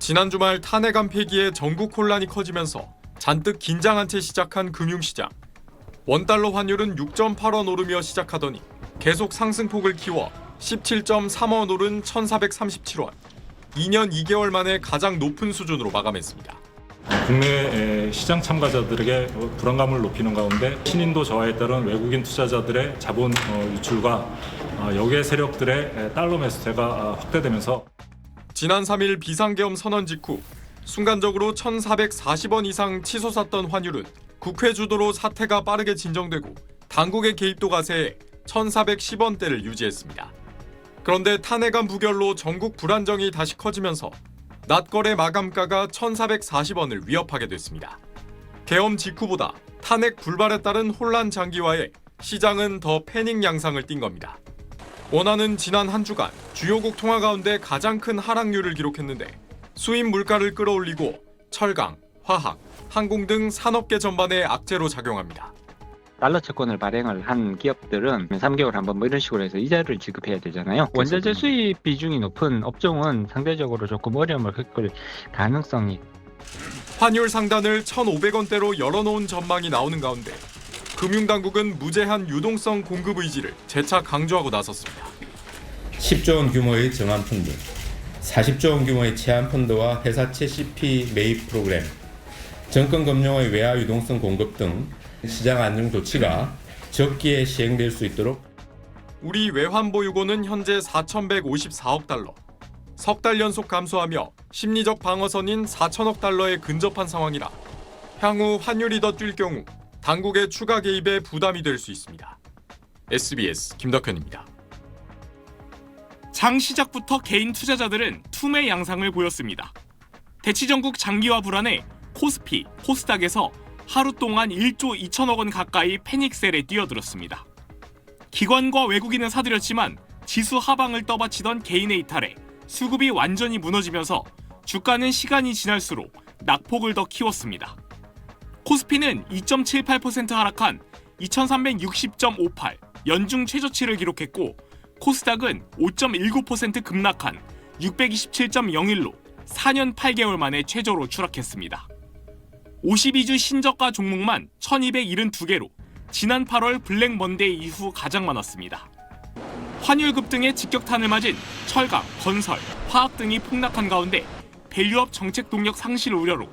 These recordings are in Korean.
지난 주말 탄핵안 폐기에 전국 혼란이 커지면서 잔뜩 긴장한 채 시작한 금융시장. 원달러 환율은 6.8원 오르며 시작하더니 계속 상승폭을 키워 17.3원 오른 1,437원. 2년 2개월 만에 가장 높은 수준으로 마감했습니다. 국내 시장 참가자들에게 불안감을 높이는 가운데 신인도 저하에 따른 외국인 투자자들의 자본 유출과 역외 세력들의 달러 매수세가 확대되면서 지난 3일 비상계엄 선언 직후 순간적으로 1,440원 이상 치솟았던 환율은 국회 주도로 사태가 빠르게 진정되고 당국의 개입도 가세해 1,410원대를 유지했습니다. 그런데 탄핵안 부결로 전국 불안정이 다시 커지면서 낮거래 마감가가 1,440원을 위협하게 됐습니다. 계엄 직후보다 탄핵 불발에 따른 혼란 장기화에 시장은 더 패닉 양상을 띈 겁니다. 원화는 지난 한 주간 주요국 통화 가운데 가장 큰 하락률을 기록했는데 수입 물가를 끌어올리고 철강, 화학, 항공 등 산업계 전반에 악재로 작용합니다. 달러 채권을 발행을 한 기업들은 3개월 한 번 뭐 이런 식으로 해서 이자를 지급해야 되잖아요. 원자재 수입 비중이 높은 업종은 상대적으로 조금 어려움을 겪을 가능성이. 환율 상단을 1,500원대로 열어놓은 전망이 나오는 가운데 금융당국은 무제한 유동성 공급 의지를 재차 강조하고 나섰습니다. 10조 원 규모의 정환펀드, 40조 원 규모의 제한펀드와 회사채 CP 매입 프로그램, 정권금융의 외화 유동성 공급 등 시장 안정 조치가 적기에 시행될 수 있도록. 우리 외환보유고는 현재 4,154억 달러, 석 달 연속 감소하며 심리적 방어선인 4천억 달러에 근접한 상황이라 향후 환율이 더 뛸 경우 당국의 추가 개입에 부담이 될 수 있습니다. SBS 김덕현입니다. 장 시작부터 개인 투자자들은 투매 양상을 보였습니다. 대치 전국 장기화 불안에 코스피, 코스닥에서 하루 동안 1조 2천억 원 가까이 패닉셀에 뛰어들었습니다. 기관과 외국인은 사들였지만 지수 하방을 떠받치던 개인의 이탈에 수급이 완전히 무너지면서 주가는 시간이 지날수록 낙폭을 더 키웠습니다. 코스피는 2.78% 하락한 2360.58 연중 최저치를 기록했고 코스닥은 5.19% 급락한 627.01로 4년 8개월 만에 최저로 추락했습니다. 52주 신저가 종목만 1272개로 지난 8월 블랙 먼데이 이후 가장 많았습니다. 환율 급등에 직격탄을 맞은 철강, 건설, 화학 등이 폭락한 가운데 밸류업 정책 동력 상실 우려로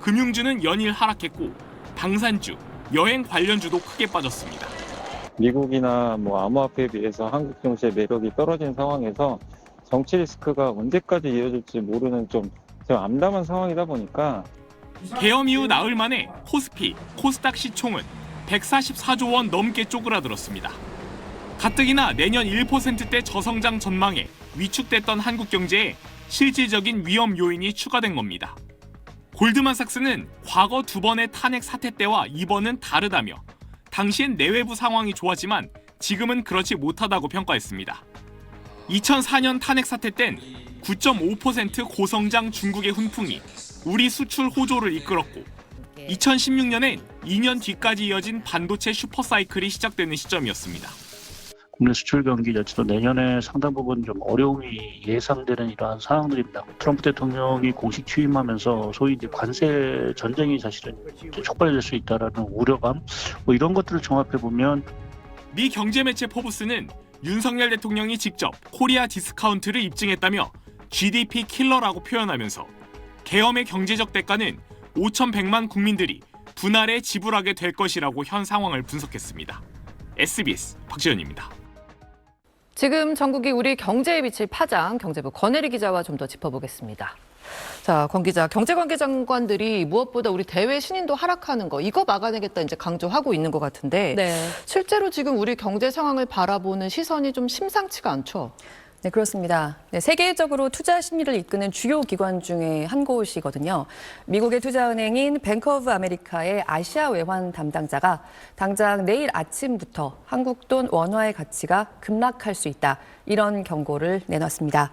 금융주는 연일 하락했고 방산주, 여행 관련주도 크게 빠졌습니다. 미국이나 암호화폐에 비해서 한국 증시의 매력이 떨어진 상황에서 정치 리스크가 언제까지 이어질지 모르는 좀 암담한 상황이다 보니까 계엄 이후 나흘 만에 코스피, 코스닥 시총은 144조 원 넘게 쪼그라들었습니다. 가뜩이나 내년 1%대 저성장 전망에 위축됐던 한국 경제에 실질적인 위험 요인이 추가된 겁니다. 골드만삭스는 과거 2번의 탄핵 사태 때와 이번은 다르다며 당시엔 내외부 상황이 좋았지만 지금은 그렇지 못하다고 평가했습니다. 2004년 탄핵 사태 땐 9.5% 고성장 중국의 훈풍이 우리 수출 호조를 이끌었고 2016년엔 2년 뒤까지 이어진 반도체 슈퍼사이클이 시작되는 시점이었습니다. 국내 수출 경기 자체도 내년에 상당 부분 좀 어려움이 예상되는 이러한 상황들입니다. 트럼프 대통령이 공식 취임하면서 소위 이제 관세 전쟁이 사실은 이제 촉발될 수 있다라는 우려감, 이런 것들을 종합해 보면 미 경제 매체 포브스는 윤석열 대통령이 직접 코리아 디스카운트를 입증했다며 GDP 킬러라고 표현하면서 계엄의 경제적 대가는 5,100만 국민들이 분할에 지불하게 될 것이라고 현 상황을 분석했습니다. SBS 박지연입니다. 지금 전국이 우리 경제에 미칠 파장, 경제부 권혜리 기자와 좀 더 짚어보겠습니다. 자, 권 기자, 경제관계 장관들이 무엇보다 우리 대외 신인도 하락하는 거 이거 막아내겠다 이제 강조하고 있는 것 같은데 네. 실제로 지금 우리 경제 상황을 바라보는 시선이 좀 심상치가 않죠. 네, 그렇습니다. 네, 세계적으로 투자 심리를 이끄는 주요 기관 중에 한 곳이거든요. 미국의 투자은행인 뱅크 오브 아메리카의 아시아 외환 담당자가 당장 내일 아침부터 한국 돈 원화의 가치가 급락할 수 있다. 이런 경고를 내놨습니다.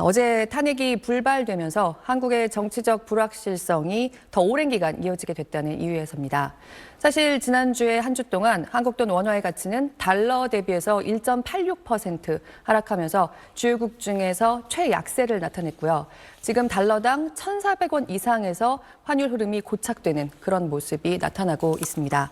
어제 탄핵이 불발되면서 한국의 정치적 불확실성이 더 오랜 기간 이어지게 됐다는 이유에서입니다. 사실 지난주에 한 주 동안 한국 돈 원화의 가치는 달러 대비해서 1.86% 하락하면서 주요국 중에서 최약세를 나타냈고요. 지금 달러당 1,400원 이상에서 환율 흐름이 고착되는 그런 모습이 나타나고 있습니다.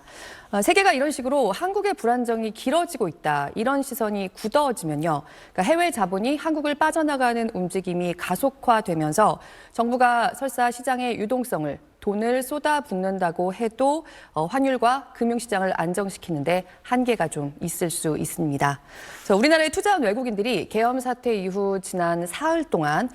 세계가 이런 식으로 한국의 불안정이 길어지고 있다, 이런 시선이 굳어지면요. 그러니까 해외 자본이 한국을 빠져나가는 움직임이 가속화되면서 정부가 설사 시장의 유동성을 돈을 쏟아붓는다고 해도 환율과 금융시장을 안정시키는데 한계가 좀 있을 수 있습니다. 우리나라에 투자한 외국인들이 계엄 사태 이후 지난 사흘 동안,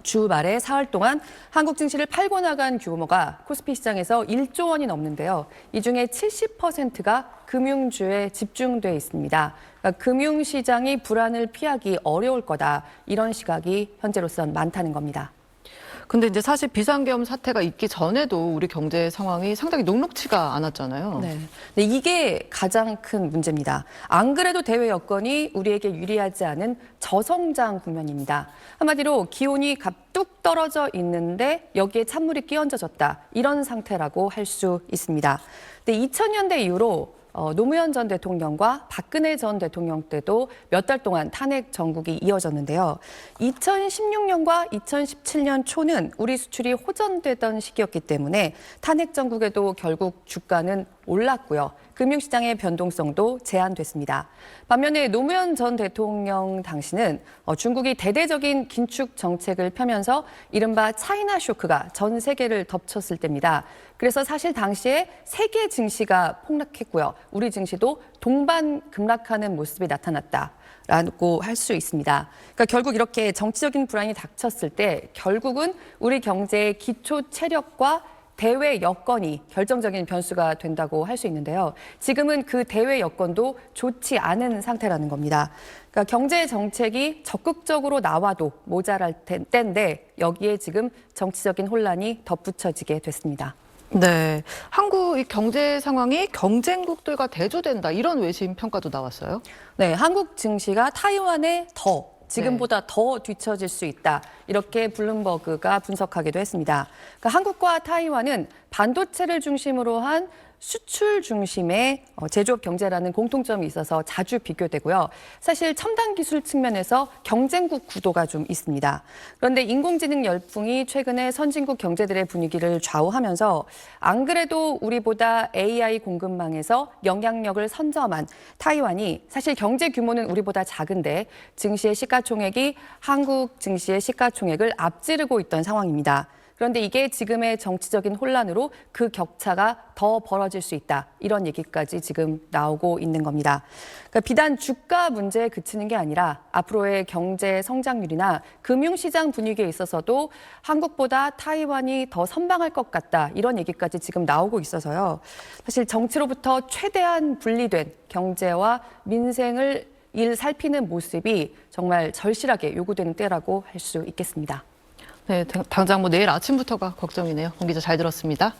주말에 사흘 동안 한국 증시를 팔고 나간 규모가 코스피 시장에서 1조 원이 넘는데요. 이 중에 70%가 금융주에 집중돼 있습니다. 그러니까 금융시장이 불안을 피하기 어려울 거다, 이런 시각이 현재로선 많다는 겁니다. 근데 이제 사실 비상계엄 사태가 있기 전에도 우리 경제 상황이 상당히 녹록치가 않았잖아요. 네. 근데 이게 가장 큰 문제입니다. 안 그래도 대외 여건이 우리에게 유리하지 않은 저성장 국면입니다. 한마디로 기온이 뚝 떨어져 있는데 여기에 찬물이 끼얹어졌다, 이런 상태라고 할 수 있습니다. 근데 2000년대 이후로 노무현 전 대통령과 박근혜 전 대통령 때도 몇 달 동안 탄핵 정국이 이어졌는데요. 2016년과 2017년 초는 우리 수출이 호전되던 시기였기 때문에 탄핵 정국에도 결국 주가는 올랐고요. 금융시장의 변동성도 제한됐습니다. 반면에 노무현 전 대통령 당시는 중국이 대대적인 긴축 정책을 펴면서 이른바 차이나 쇼크가 전 세계를 덮쳤을 때입니다. 그래서 사실 당시에 세계 증시가 폭락했고요. 우리 증시도 동반 급락하는 모습이 나타났다라고 할 수 있습니다. 그러니까 결국 이렇게 정치적인 불안이 닥쳤을 때 결국은 우리 경제의 기초 체력과 대외 여건이 결정적인 변수가 된다고 할 수 있는데요. 지금은 그 대외 여건도 좋지 않은 상태라는 겁니다. 그러니까 경제 정책이 적극적으로 나와도 모자랄 때인데 여기에 지금 정치적인 혼란이 덧붙여지게 됐습니다. 네, 한국의 경제 상황이 경쟁국들과 대조된다, 이런 외신 평가도 나왔어요. 네, 한국 증시가 타이완에 지금보다 더 뒤처질 수 있다, 이렇게 블룸버그가 분석하기도 했습니다. 그러니까 한국과 타이완은 반도체를 중심으로 한 수출 중심의 제조업 경제라는 공통점이 있어서 자주 비교되고요. 사실 첨단 기술 측면에서 경쟁국 구도가 좀 있습니다. 그런데 인공지능 열풍이 최근에 선진국 경제들의 분위기를 좌우하면서 안 그래도 우리보다 AI 공급망에서 영향력을 선점한 타이완이 사실 경제 규모는 우리보다 작은데 증시의 시가총액이 한국 증시의 시가총액을 앞지르고 있던 상황입니다. 그런데 이게 지금의 정치적인 혼란으로 그 격차가 더 벌어질 수 있다, 이런 얘기까지 지금 나오고 있는 겁니다. 그러니까 비단 주가 문제에 그치는 게 아니라 앞으로의 경제 성장률이나 금융시장 분위기에 있어서도 한국보다 타이완이 더 선방할 것 같다, 이런 얘기까지 지금 나오고 있어서요. 사실 정치로부터 최대한 분리된 경제와 민생을 살피는 모습이 정말 절실하게 요구되는 때라고 할 수 있겠습니다. 네, 당장 내일 아침부터가 걱정이네요. 권 기자 잘 들었습니다.